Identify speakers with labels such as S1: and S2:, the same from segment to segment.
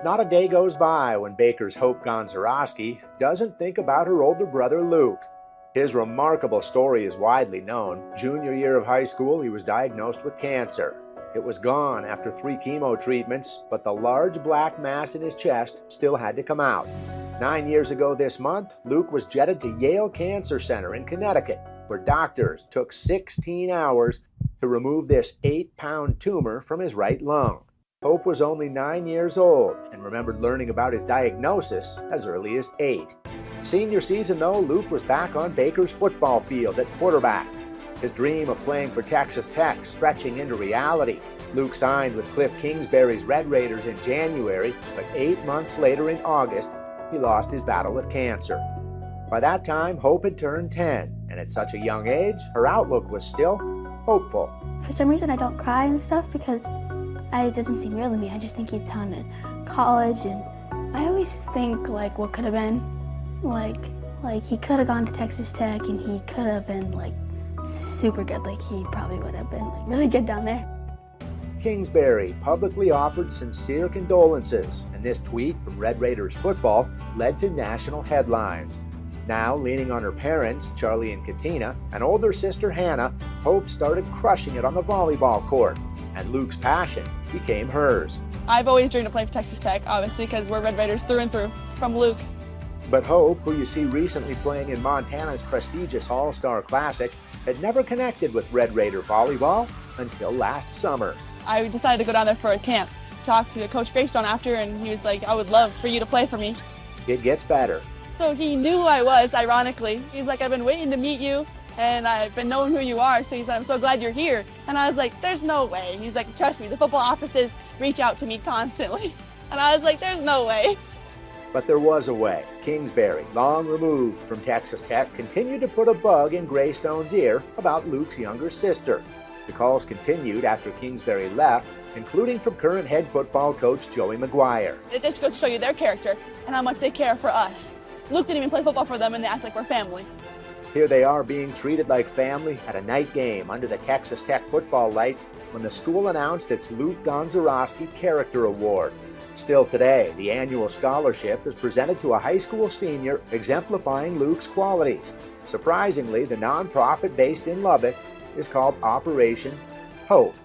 S1: Not a day goes by when Baker's Hope Gonsioroski doesn't think about her older brother Luke. His remarkable story is widely known. Junior year of high school, he was diagnosed with cancer. It was gone after 3 chemo treatments, but the large black mass in his chest still had to come out. 9 years ago this month, Luke was jetted to Yale Cancer Center in Connecticut, where doctors took 16 hours to remove this 8-pound tumor from his right lung. Hope was only 9 years old and remembered learning about his diagnosis as early as 8. Senior season, though, Luke was back on Baker's football field at quarterback. His dream of playing for Texas Tech stretching into reality. Luke signed with Cliff Kingsbury's Red Raiders in January, but 8 months later in August, he lost his battle with cancer. By that time, Hope had turned 10, and at such a young age, her outlook was still hopeful.
S2: For some reason, I don't cry and stuff because it doesn't seem real to me. I just think he's down in college, and I always think like what could have been. Like he could have gone to Texas Tech, and he could have been like super good. Like he probably would have been like really good down there.
S1: Kingsbury publicly offered sincere condolences, and this tweet from Red Raiders football led to national headlines. Now, leaning on her parents, Charlie and Katina, and older sister Hannah, Hope started crushing it on the volleyball court, and Luke's passion became hers.
S3: I've always dreamed of playing for Texas Tech, obviously, because we're Red Raiders through and through, from Luke.
S1: But Hope, who you see recently playing in Montana's prestigious All-Star Classic, had never connected with Red Raider volleyball until last summer.
S3: I decided to go down there for a camp, talk to Coach Greystone after, and he was like, I would love for you to play for me.
S1: It gets better.
S3: So he knew who I was, ironically. He's like, I've been waiting to meet you, and I've been knowing who you are, so he said, I'm so glad you're here. And I was like, there's no way. He's like, trust me, the football offices reach out to me constantly. And I was like, there's no way.
S1: But there was a way. Kingsbury, long removed from Texas Tech, continued to put a bug in Greystone's ear about Luke's younger sister. The calls continued after Kingsbury left, including from current head football coach Joey McGuire.
S3: It just goes to show you their character and how much they care for us. Luke didn't even play football for them, and they act like we're family.
S1: Here they are being treated like family at a night game under the Texas Tech football lights when the school announced its Luke Gonsioroski Character Award. Still today, the annual scholarship is presented to a high school senior exemplifying Luke's qualities. Surprisingly, the nonprofit based in Lubbock is called Operation Hope.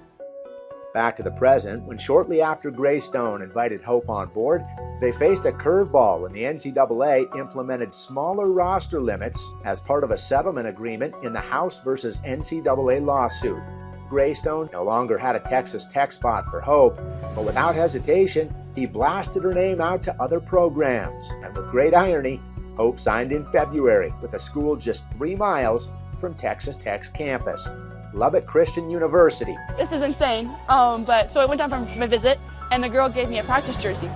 S1: Back to the present, when shortly after Greystone invited Hope on board, they faced a curveball when the NCAA implemented smaller roster limits as part of a settlement agreement in the House versus NCAA lawsuit. Greystone no longer had a Texas Tech spot for Hope, but without hesitation, he blasted her name out to other programs. And with great irony, Hope signed in February with a school just 3 miles from Texas Tech's campus, Lubbock Christian University.
S3: This is insane. So I went down from my visit, and the girl gave me a practice jersey,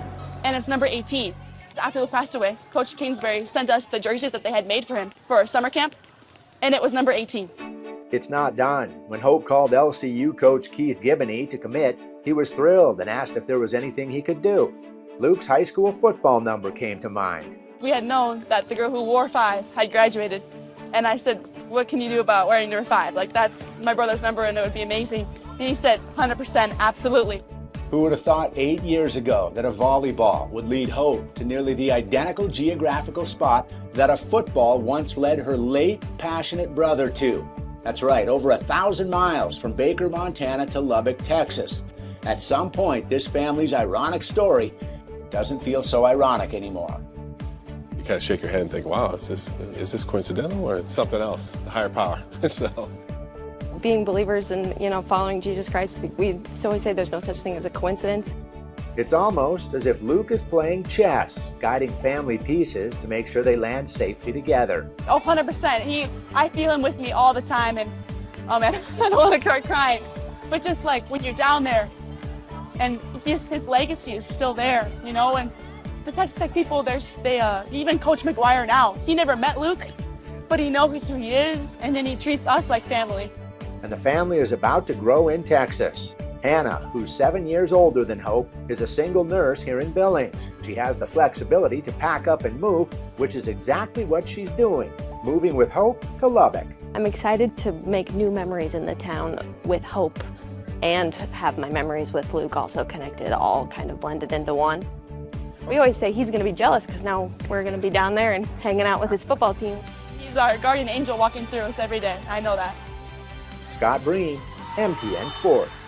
S3: and it's number 18. After Luke passed away, Coach Kingsbury sent us the jerseys that they had made for him for summer camp, and it was number 18.
S1: It's not done. When Hope called LCU coach Keith Giboney to commit, he was thrilled and asked if there was anything he could do. Luke's high school football number came to mind.
S3: We had known that the girl who wore 5 had graduated, and I said, what can you do about wearing number 5? Like, that's my brother's number, and it would be amazing. And he said, 100%, absolutely.
S4: Who would have thought 8 years ago that a volleyball would lead Hope to nearly the identical geographical spot that a football once led her late, passionate brother to? That's right, over 1,000 miles from Baker, Montana to Lubbock, Texas. At some point, this family's ironic story doesn't feel so ironic anymore.
S5: You kind of shake your head and think, wow, is this coincidental or it's something else, a higher power? So,
S6: being believers and, following Jesus Christ, we always say there's no such thing as a coincidence.
S1: It's almost as if Luke is playing chess, guiding family pieces to make sure they land safely together.
S3: Oh, 100%. I feel him with me all the time, and oh man, I don't want to start crying. But just like when you're down there, and his legacy is still there, and the Texas Tech people, even Coach McGuire now, he never met Luke, but he knows who he is, and then he treats us like family.
S1: And the family is about to grow in Texas. Hannah, who's 7 years older than Hope, is a single nurse here in Billings. She has the flexibility to pack up and move, which is exactly what she's doing, moving with Hope to Lubbock.
S6: I'm excited to make new memories in the town with Hope and have my memories with Luke also connected, all kind of blended into one. We always say he's going to be jealous because now we're going to be down there and hanging out with his football team.
S3: He's our guardian angel walking through us every day. I know that.
S1: Scott Breen, MTN Sports.